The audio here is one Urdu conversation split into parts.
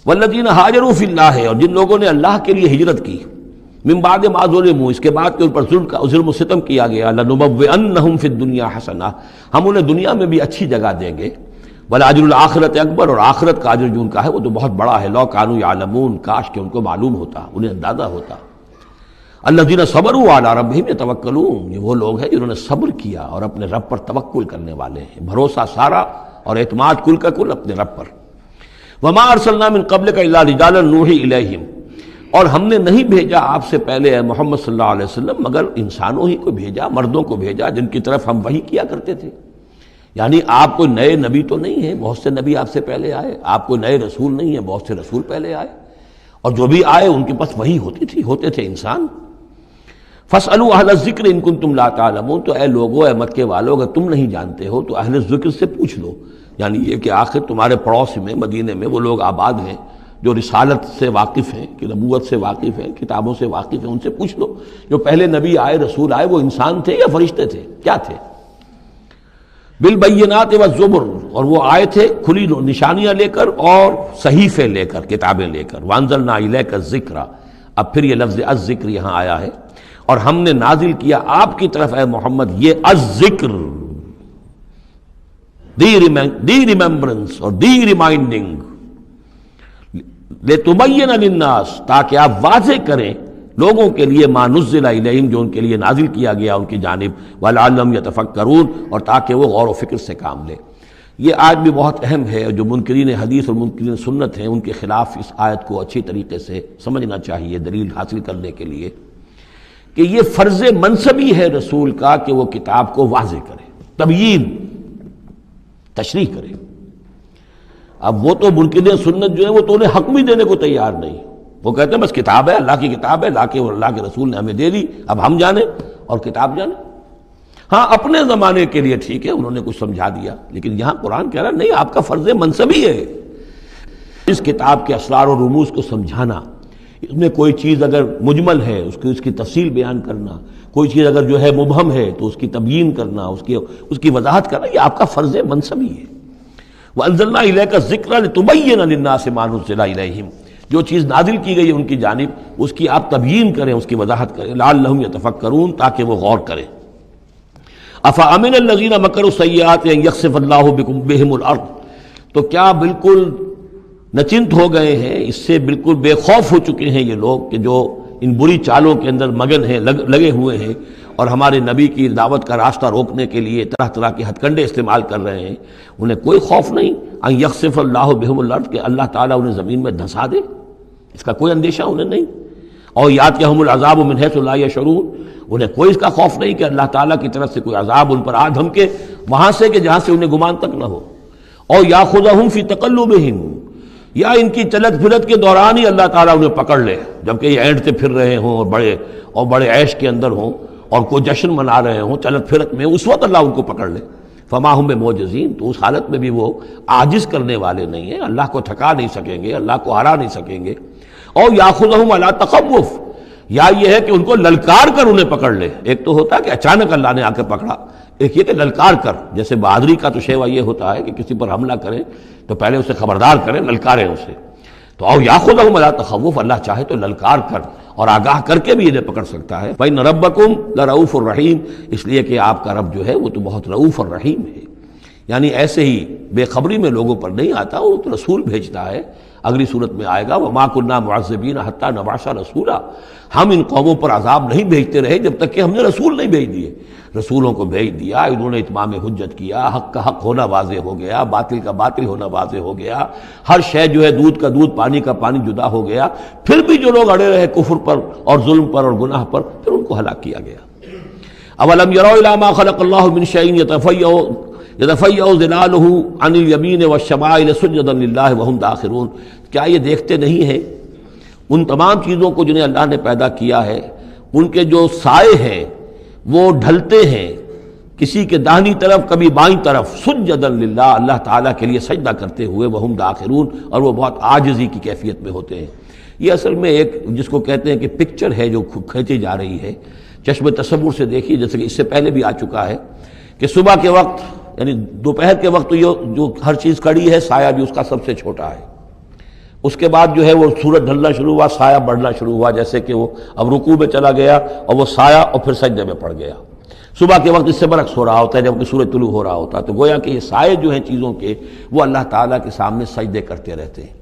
والذین ہاجروا فی اللہ، اور جن لوگوں نے اللہ کے لیے ہجرت کی، من بعد ما ظلموا، اس کے بعد کہ ان پر ظلم و ستم کیا گیا، لنبوئنہم فی الدنیا حسنہ، ہم انہیں دنیا میں بھی اچھی جگہ دیں گے، ولاجر الآخرۃ اکبر، اور آخرت کا اجر جو ان کا ہے وہ تو بہت بڑا ہے، لو کانوا یعلمون، کاش کہ ان کو معلوم ہوتا، انہیں اندازہ ہوتا۔ الذین صبروا علی ربہم یتوکلون، یہ وہ لوگ ہیں جنہوں نے صبر کیا اور اپنے رب پر توکل کرنے والے ہیں، بھروسہ سارا اور اعتماد کل کا کل اپنے رب پر۔ وما ارسلنا من قبلک الا رجالا نوحی الیہم، اور ہم نے نہیں بھیجا آپ سے پہلے اے محمد صلی اللہ علیہ وسلم مگر انسانوں ہی کو بھیجا، مردوں کو بھیجا جن کی طرف ہم وحی کیا کرتے تھے۔ یعنی آپ کوئی نئے نبی تو نہیں ہیں، بہت سے نبی آپ سے پہلے آئے، آپ کوئی نئے رسول نہیں ہیں، بہت سے رسول پہلے آئے، اور جو بھی آئے ان کے پاس وحی ہوتی تھی، ہوتے تھے انسان۔ فاسألوا اہل الذکر ان کنتم لا تعلمون، تو اے لوگو، اے مکے والو، اگر تم نہیں جانتے ہو تو اہل ذکر سے پوچھ لو، یعنی یہ کہ آخر تمہارے پڑوس میں مدینے میں وہ لوگ آباد ہیں جو رسالت سے واقف ہیں، کہ نبوت سے واقف ہیں، کتابوں سے واقف ہیں، ان سے پوچھ لو جو پہلے نبی آئے، رسول آئے، وہ انسان تھے یا فرشتے تھے، کیا تھے؟ بالبینات والزبر، اور وہ آئے تھے کھلی نشانیاں لے کر اور صحیفے لے کر، کتابیں لے کر۔ وانزلنا الیک الذکر، اب پھر یہ لفظ الذکر یہاں آیا ہے، اور ہم نے نازل کیا آپ کی طرف اے محمد یہ الذکر، دی ریممبرنس اور دی ریمائنڈنگ، لِتُبَيِّنَ لِلنَّاسِ، تاکہ آپ واضح کریں لوگوں کے لیے ما نزل الیہم، جو ان کے لیے نازل کیا گیا ان کی جانب، وَلَعَلَّهُمْ يَتَفَكَّرُونَ، اور تاکہ وہ غور و فکر سے کام لیں۔ یہ آیت بھی بہت اہم ہے، جو منکرین حدیث اور منکرین سنت ہیں ان کے خلاف اس آیت کو اچھی طریقے سے سمجھنا چاہیے دلیل حاصل کرنے کے لیے، کہ یہ فرض منصبی ہے رسول کا کہ وہ کتاب کو واضح کرے، تبیین، تشریح کرے۔ اب وہ تو منکرین سنت جو ہے وہ تو انہیں حق بھی دینے کو تیار نہیں، وہ کہتے ہیں بس کتاب ہے، اللہ کی کتاب ہے، اللہ کے رسول نے ہمیں دے دی، اب ہم جانیں اور کتاب جانیں۔ ہاں اپنے زمانے کے لیے ٹھیک ہے، انہوں نے کچھ سمجھا دیا، لیکن یہاں قرآن کہہ رہا نہیں، آپ کا فرض منصبی ہے اس کتاب کے اسرار اور رموز کو سمجھانا، اس میں کوئی چیز اگر مجمل ہے اس کی تفصیل بیان کرنا، کوئی چیز اگر جو ہے مبہم ہے تو اس کی تبیین کرنا، اس کی وضاحت کرنا، یہ آپ کا فرض منصبی ہے۔ وَأَنزَلْنَا إِلَيْكَ الذِّكْرَ لِتُبَيِّنَ لِلنَّاسِ مَا نُزِّلَ إِلَيْهِمْ، جو چیز نازل کی گئی ان کی جانب اس کی آپ تبیین کریں، اس کی وضاحت کریں، لعلہم یتفکرون، تاکہ وہ غور کریں۔ افامن الذین مکروا السیئات ان یخسف اللہ بہم الارض، تو کیا بالکل نچنت ہو گئے ہیں، اس سے بالکل بے خوف ہو چکے ہیں یہ لوگ کہ جو ان بری چالوں کے اندر مگن ہیں، لگے ہوئے ہیں، اور ہمارے نبی کی دعوت کا راستہ روکنے کے لیے طرح طرح کے ہتھ کنڈے استعمال کر رہے ہیں، انہیں کوئی خوف نہیں ان یخسف اللہ بہم الارض، کہ اللہ تعالیٰ انہیں زمین میں دھنسا دے، اس کا کوئی اندیشہ انہیں نہیں، اور یاتیہم العذاب من حیث لا یشعرون، انہیں کوئی اس کا خوف نہیں کہ اللہ تعالیٰ کی طرف سے کوئی عذاب ان پر آ دھمکے وہاں سے کہ جہاں سے انہیں گمان تک نہ ہو، اور یاخذہم فی تقلبہم، یا ان کی چلت پھرت کے دوران ہی اللہ تعالیٰ انہیں پکڑ لے، جبکہ یہ اینٹتے پھر رہے ہوں اور بڑے عیش کے اندر ہوں اور کوئی جشن منا رہے ہوں چلت پھرت میں، اس وقت اللہ ان کو پکڑ لے، فما ہم بمعجزین، تو اس حالت میں بھی وہ عاجز کرنے والے نہیں ہیں، اللہ کو تھکا نہیں سکیں گے، اللہ کو ہرا نہیں سکیں گے۔ اور یاخذہم علی تخوف، یا یہ ہے کہ ان کو للکار کر انہیں پکڑ لے، ایک تو ہوتا ہے کہ اچانک اللہ نے آ کے پکڑا، ایک یہ کہ للکار کر، جیسے بہادری کا تو شیوا یہ ہوتا ہے کہ کسی پر حملہ کریں تو پہلے اسے خبردار کریں، للکاریں اسے، تو اور یاخذہم علی تخوف، اللہ چاہے تو للکار کر اور آگاہ کر کے بھی انہیں پکڑ سکتا ہے۔ فإن ربکم لرؤوف الرحیم، اس لیے کہ آپ کا رب جو ہے وہ تو بہت رؤوف الرحیم ہے، یعنی ایسے ہی بے خبری میں لوگوں پر نہیں آتا، وہ تو رسول بھیجتا ہے۔ اگلی صورت میں آئے گا وما كنا معذبین حتی نبعث رسولا، ہم ان قوموں پر عذاب نہیں بھیجتے رہے جب تک کہ ہم نے رسول نہیں بھیج دیے، رسولوں کو بھیج دیا، انہوں نے اتمام حجت کیا، حق کا حق ہونا واضح ہو گیا، باطل کا باطل ہونا واضح ہو گیا، ہر شے جو ہے دودھ کا دودھ پانی کا پانی جدا ہو گیا، پھر بھی جو لوگ اڑے رہے کفر پر اور ظلم پر اور گناہ پر، پھر ان کو ہلاک کیا گیا۔ اولم یروا الی ما خلق اللہ من شیء یتفیأ ظلالہ عن الیمین والشمائل سجدا للہ وہم داخرون، کیا یہ دیکھتے نہیں ہیں ان تمام چیزوں کو جنہیں اللہ نے پیدا کیا ہے، ان کے جو سائے ہیں وہ ڈھلتے ہیں کسی کے داہنی طرف کبھی بائیں طرف، سجدا للہ، اللہ تعالیٰ کے لیے سجدہ کرتے ہوئے، وہم داخرون، اور وہ بہت عاجزی کی کیفیت میں ہوتے ہیں۔ یہ اصل میں ایک جس کو کہتے ہیں کہ پکچر ہے جو کھینچی جا رہی ہے، چشم تصور سے دیکھیے، جیسے کہ اس سے پہلے بھی آ چکا ہے کہ صبح کے وقت یعنی دوپہر کے وقت یہ جو ہر چیز کھڑی ہے، سایہ بھی اس کا سب سے چھوٹا ہے، اس کے بعد جو ہے وہ سورج ڈھلنا شروع ہوا، سایہ بڑھنا شروع ہوا، جیسے کہ وہ اب رکوع میں چلا گیا اور وہ سایہ اور پھر سجدے میں پڑ گیا۔ صبح کے وقت اس سے برعکس ہو رہا ہوتا ہے، جب کہ سورج طلوع ہو رہا ہوتا ہے، تو گویا کہ یہ سائے جو ہیں چیزوں کے وہ اللہ تعالیٰ کے سامنے سجدے کرتے رہتے ہیں۔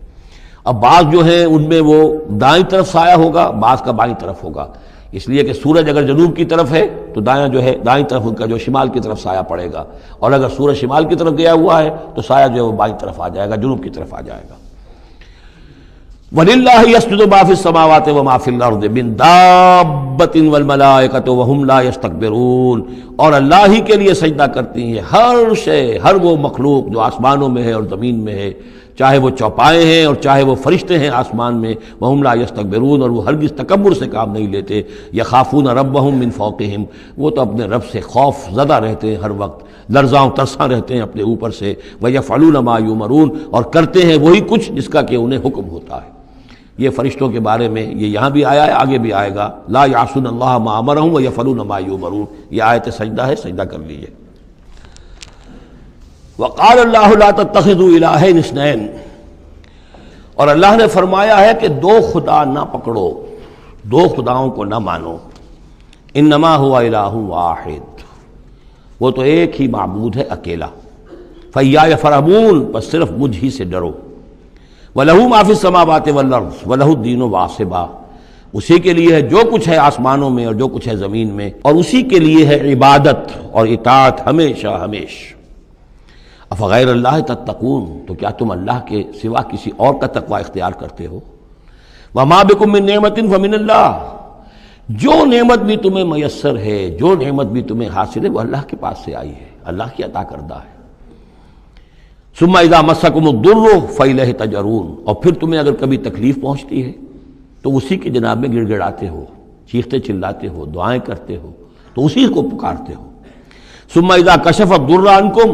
اب بعض جو ہیں ان میں وہ دائیں طرف سایہ ہوگا، بعض کا بائیں طرف ہوگا، اس لیے کہ سورج اگر جنوب کی طرف ہے تو دایاں جو ہے دائیں طرف ان کا جو شمال کی طرف سایہ پڑے گا، اور اگر سورج شمال کی طرف گیا ہوا ہے تو سایہ جو ہے وہ بائیں طرف آ جائے گا، جنوب کی طرف آ جائے گا۔ وَلِلَّهِ يَسْجُدُ مَا فِي السَّمَاوَاتِ وَمَا فِي الْأَرْضِ مِن دَابَّةٍ وَالْمَلَائِكَةُ وَهُمْ لَا يَسْتَكْبِرُونَ، اور اللہ ہی کے لیے سجدہ کرتی ہیں ہر شے، ہر وہ مخلوق جو آسمانوں میں ہے اور زمین میں ہے، چاہے وہ چوپائے ہیں اور چاہے وہ فرشتے ہیں آسمان میں، وَهُمْ لَا يَسْتَكْبِرُونَ، اور وہ ہرگز تکبر سے کام نہیں لیتے۔ يَخَافُونَ رَبَّهُم مِّن فَوْقِهِمْ، وہ تو اپنے رب سے خوف زدہ رہتے ہیں، ہر وقت لرزاں ترساں رہتے ہیں اپنے اوپر سے۔ وَيَفْعَلُونَ مَا يُؤْمَرُونَ، اور کرتے ہیں وہی کچھ جس کا کہ انہیں حکم ہوتا ہے۔ یہ فرشتوں کے بارے میں یہ یہاں بھی آیا ہے، آگے بھی آئے گا، لا یعصون اللہ ما امرہم ویفعلون ما یؤمرون، یہ آیت سجدہ ہے، سجدہ کر لیجیے۔ وقال اللہ لا تتخذوا الہین اثنین، اور اللہ نے فرمایا ہے کہ دو خدا نہ پکڑو، دو خداؤں کو نہ مانو، انما هو الہ واحد، وہ تو ایک ہی معبود ہے اکیلا، فإیایا فارہبون، بس صرف مجھ ہی سے ڈرو۔ وَلَهُ مَا فِي السَّمَاوَاتِ وَالْأَرْضِ وَلَهُ الدِّينُ وَاصِبًا، اسی کے لیے ہے جو کچھ ہے آسمانوں میں اور جو کچھ ہے زمین میں، اور اسی کے لیے ہے عبادت اور اطاعت ہمیشہ ہمیش۔ افغیر اللہ تتقون، تو کیا تم اللہ کے سوا کسی اور کا تقوی اختیار کرتے ہو؟ وَمَا بِكُم مِّن نِّعْمَةٍ فَمِنَ اللَّهِ، جو نعمت بھی تمہیں میسر ہے، جو نعمت بھی تمہیں حاصل ہے، وہ اللہ کے پاس سے آئی ہے، اللہ کی عطا کردہ ہے۔ ثم اذا مسکم الضر فإلیہ تجرون، اور پھر تمہیں اگر کبھی تکلیف پہنچتی ہے تو اسی کے جناب میں گڑ گڑاتے ہو، چیختے چلاتے ہو، دعائیں کرتے ہو، تو اسی کو پکارتے ہو۔ ثم اذا کشف الضر عنکم،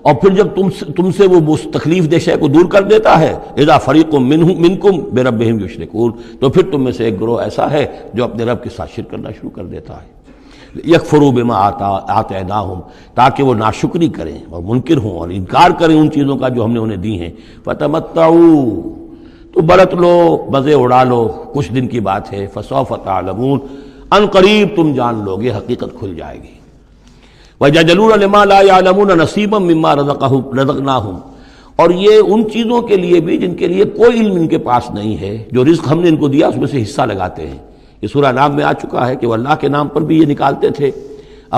اور پھر جب تم سے وہ تکلیف دہ شے کو دور کر دیتا ہے، اذا فریق منکم بربہم یشرکون، تو پھر تم میں سے ایک گروہ ایسا ہے جو اپنے رب کے ساتھ شرک کرنا شروع کر دیتا ہے۔ یکفروا بما آتیناہم، تاکہ وہ ناشکری کریں اور منکر ہوں اور انکار کریں ان چیزوں کا جو ہم نے انہیں دی ہیں۔ فتمتعوا، تو برت لو، مزے اڑا لو، کچھ دن کی بات ہے۔ فسوف تعلمون، ان قریب تم جان لو گے، حقیقت کھل جائے گی۔ وَيَجْعَلُونَ لِمَا لَا يَعْلَمُونَ نَصِيبًا مِّمَّا رَزَقْنَاهُمْ، اور یہ ان چیزوں کے لیے بھی جن کے لیے کوئی علم ان کے پاس نہیں ہے، جو رزق ہم نے ان کو دیا اس میں سے حصہ لگاتے ہیں۔ یہ سورہ نام میں آ چکا ہے کہ وہ اللہ کے نام پر بھی یہ نکالتے تھے،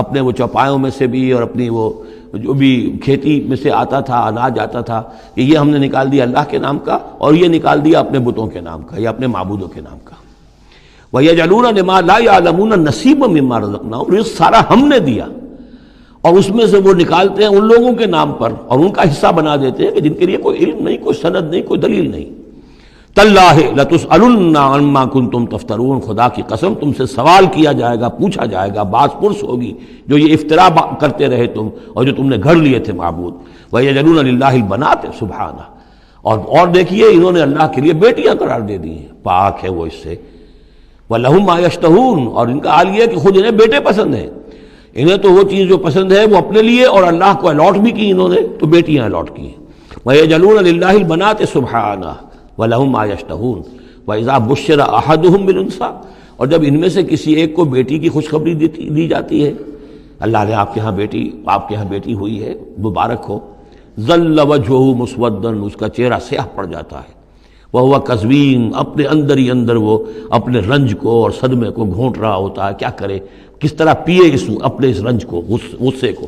اپنے وہ چوپایوں میں سے بھی اور اپنی وہ جو بھی کھیتی میں سے آتا تھا، اناج آتا تھا، کہ یہ ہم نے نکال دیا اللہ کے نام کا، اور یہ نکال دیا اپنے بتوں کے نام کا یا اپنے معبودوں کے نام کا۔ وَيَجْعَلُونَ لِمَا لَا يَعْلَمُونَ نَصِيبًا مِّمَّا رَزَقْنَاهُمْ، رزق سارا ہم نے دیا، اور اس میں سے وہ نکالتے ہیں ان لوگوں کے نام پر اور ان کا حصہ بنا دیتے ہیں کہ جن کے لیے کوئی علم نہیں، کوئی سند نہیں، کوئی دلیل نہیں۔ تاللہ لتسألن عما کنتم تفترون، خدا کی قسم تم سے سوال کیا جائے گا، پوچھا جائے گا، باز پرس ہوگی جو یہ افترا کرتے رہے تم اور جو تم نے گھڑ لیے تھے معبود۔ وَيَجْعَلُونَ لِلَّهِ الْبَنَاتِ سبحانہ، اور دیکھیے انہوں نے اللہ کے لیے بیٹیاں قرار دے دی ہیں، پاک ہے وہ اس سے۔ وَلَهُم مَّا يَشْتَهُونَ، اور ان کا حال یہ ہے کہ خود انہیں بیٹے پسند ہیں، انہیں تو وہ چیز جو پسند ہے وہ اپنے لیے اور اللہ کو الاٹ بھی کی انہوں نے، تو بیٹیاں الاٹ کی ہیں۔ وَيَجْعَلُونَ لِلَّهِ الْبَنَاتِ سُبْحَانَهُ وَلَهُم مَّا يَشْتَهُونَ وَإِذَا بُشِّرَ أَحَدُهُم بِالْأُنثىٰ، اور جب ان میں سے کسی ایک کو بیٹی کی خوشخبری دی جاتی ہے، اللہ نے آپ کے ہاں بیٹی ہوئی ہے، مبارک ہو، ظَلَّ وَجْهُهُ مُسْوَدًّا، اس کا چہرہ سیاہ پڑ جاتا ہے، وَهُوَ كَظِيمٌ، اپنے اندر ہی اندر وہ اپنے رنج کو اور صدمے کو گھونٹ رہا ہوتا ہے، کیا کرے، کس طرح پیے اپنے اس رنج کو، غصے کو۔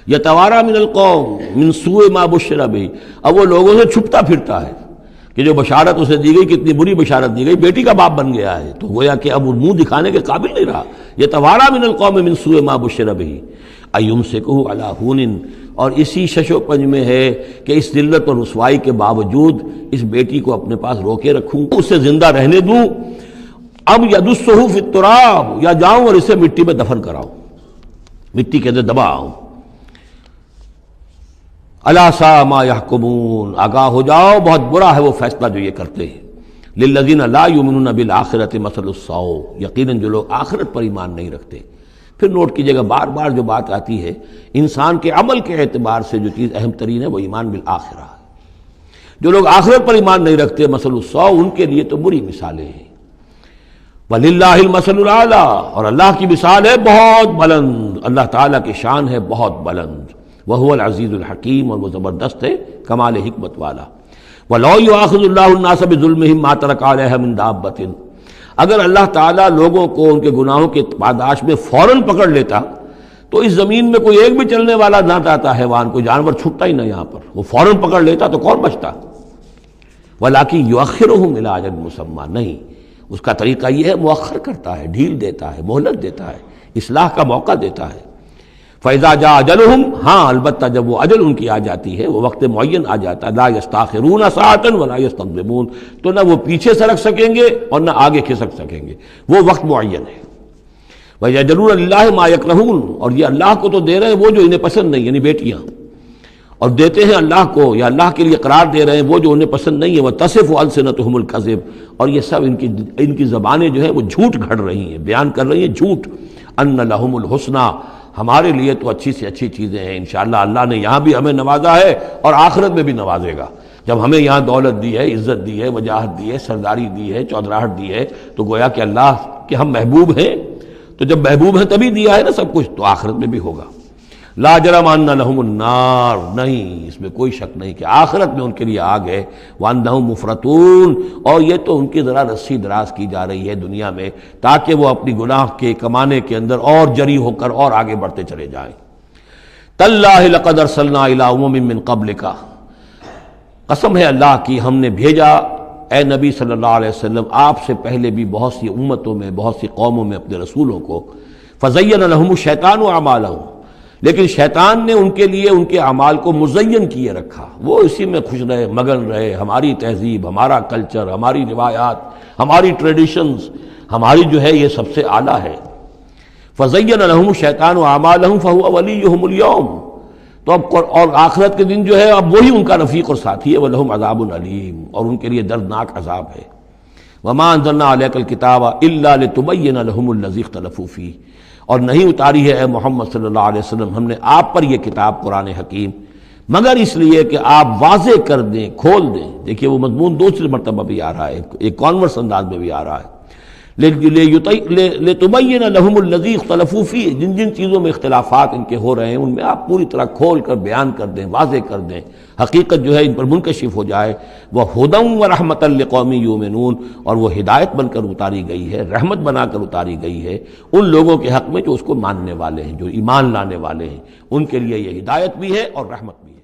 یتوارا من القوم من سوء ما بشر بہ، اب وہ لوگوں سے چھپتا پھرتا ہے کہ جو بشارت اسے دی گئی کتنی بری بشارت دی گئی، بیٹی کا باپ بن گیا ہے، تو گویا کہ اب وہ منہ دکھانے کے قابل نہیں رہا۔ یتوارا من القوم من سوء ما بشر بہ ایمسکہ علی ہون، اور اسی شش و پنج میں ہے کہ اس ذلت اور رسوائی کے باوجود اس بیٹی کو اپنے پاس روکے رکھوں، اسے زندہ رہنے دوں، اب یدسہ فی التراب، یا جاؤں اور اسے مٹی میں دفن کراؤں، مٹی کے اندر دباؤں۔ الا ساء ما یحکمون، آگاہ ہو جاؤ بہت برا ہے وہ فیصلہ جو یہ کرتے ہیں۔ للذین لا یؤمنون بالآخرۃ مثل السوء، یقیناً جو لوگ آخرت پر ایمان نہیں رکھتے۔ پھر نوٹ کیجئے گا بار بار جو بات آتی ہے، انسان کے عمل کے اعتبار سے جو چیز اہم ترین ہے وہ ایمان بالآخرہ ہے۔ جو لوگ آخرت پر ایمان نہیں رکھتے مثل السوء، ان کے لیے تو بری مثالیں ہیں۔ وَلِلَّهِ الْمَثَلُ الْأَعْلَىٰ، اور اللہ کی مثال ہے بہت بلند، اللہ تعالیٰ کی شان ہے بہت بلند، وَهُوَ الْعَزِيزُ الْحَكِيمُ، اور وہ زبردست ہے کمال حکمت والا۔ وَلَوْ يُؤَاخِذُ اللَّهُ النَّاسَ بِظُلْمِهِمْ مَا تَرَكَ عَلَيْهَا مِن دَابَّةٍ، اگر اللہ تعالیٰ لوگوں کو ان کے گناہوں کے پاداش میں فوراً پکڑ لیتا تو اس زمین میں کوئی ایک بھی چلنے والا نہ رہتا، حیوان کوئی جانور چھٹتا ہی نہ، یہاں پر وہ فوراً پکڑ لیتا تو کون بچتا؟ وَلَٰكِن يُؤَخِّرُهُمْ إِلَىٰ أَجَلٍ مُّسَمًّى، نہیں، اس کا طریقہ یہ ہے مؤخر کرتا ہے، ڈھیل دیتا ہے، مہلت دیتا ہے، اصلاح کا موقع دیتا ہے۔ فَإِذَا جَاءَ أَجَلُهُمْ، ہاں البتہ جب وہ اجل ان کی آ جاتی ہے، وہ وقت معین آ جاتا ہے، لَا يَسْتَأْخِرُونَ سَاعَةً وَلَا يَسْتَقْدِمُونَ، تو نہ وہ پیچھے سرک سکیں گے اور نہ آگے کھسک سکیں گے، وہ وقت معین ہے۔ وَيَجْعَلُونَ لِلَّهِ مَا يَكْرَهُونَ، اور یہ اللہ کو تو دے رہے ہیں وہ جو انہیں پسند نہیں، یعنی بیٹیاں، اور دیتے ہیں اللہ کو یا اللہ کے لیے قرار دے رہے ہیں وہ جو انہیں پسند نہیں ہے، وَتَصِفُ أَلْسِنَتُهُمُ الْكَذِبَ، اور یہ سب ان کی زبانیں جو ہیں وہ جھوٹ گھڑ رہی ہیں، بیان کر رہی ہیں جھوٹ۔ أَنَّ لَهُمُ الْحُسْنَىٰ، ہمارے لیے تو اچھی سے اچھی چیزیں ہیں، انشاءاللہ اللہ نے یہاں بھی ہمیں نوازا ہے اور آخرت میں بھی نوازے گا۔ جب ہمیں یہاں دولت دی ہے، عزت دی ہے، وجاہت دی ہے، سرداری دی ہے، چودراہٹ دی ہے، تو گویا کہ اللہ کے ہم محبوب ہیں، تو جب محبوب ہیں تبھی دیا ہے نا سب کچھ، تو آخرت میں بھی ہوگا۔ لا جرم ان لہم النار، نہیں اس میں کوئی شک نہیں کہ آخرت میں ان کے لیے آگ ہے، وانہم مفرطون، اور یہ تو ان کی ذرا رسی دراز کی جا رہی ہے دنیا میں تاکہ وہ اپنی گناہ کے کمانے کے اندر اور جری ہو کر اور آگے بڑھتے چلے جائیں۔ تاللہ لقد ارسلنا الی امم من قبلک، قسم ہے اللہ کی ہم نے بھیجا اے نبی صلی اللہ علیہ وسلم آپ سے پہلے بھی بہت سی امتوں میں، بہت سی قوموں میں اپنے رسولوں کو، فزین لہم الشیطان اعمالہم، لیکن شیطان نے ان کے لیے ان کے اعمال کو مزین کیے رکھا، وہ اسی میں خوش رہے، مگن رہے، ہماری تہذیب، ہمارا کلچر، ہماری روایات، ہماری ٹریڈیشنز، ہماری جو ہے یہ سب سے اعلیٰ ہے۔ فزین لہم الشیطان اعمالہم فہو ولیہم اليوم، تو اب اور آخرت کے دن جو ہے اب وہی ان کا رفیق اور ساتھی ہے، وَلَهُمْ عَذَابٌ عَلِيمٌ، اور ان کے لیے دردناک عذاب ہے۔ وَمَا أَنزَلْنَا عَلَيْكَ الْكِتَابَ إِلَّا لِتُبَيِّنَ لَهُمُ الَّذِي اخْتَلَفُوا فِيهِ، اور نہیں اتاری ہے اے محمد صلی اللہ علیہ وسلم ہم نے آپ پر یہ کتاب قرآن حکیم مگر اس لیے کہ آپ واضح کر دیں، کھول دیں۔ دیکھیے وہ مضمون دوسری مرتبہ بھی آ رہا ہے، ایک کانورس انداز میں بھی آ رہا ہے، لِتُبَيِّنَ لَهُمُ الَّذِي اخْتَلَفُوا فِيهِ، جن جن چیزوں میں اختلافات ان کے ہو رہے ہیں ان میں آپ پوری طرح کھول کر بیان کر دیں، واضح کر دیں، حقیقت جو ہے ان پر منکشف ہو جائے۔ وَهُدًى وَرَحْمَةً لِقَوْمٍ يُؤْمِنُونَ، اور وہ ہدایت بن کر اتاری گئی ہے، رحمت بنا کر اتاری گئی ہے ان لوگوں کے حق میں جو اس کو ماننے والے ہیں، جو ایمان لانے والے ہیں، ان کے لیے یہ ہدایت بھی ہے اور رحمت بھی ہے۔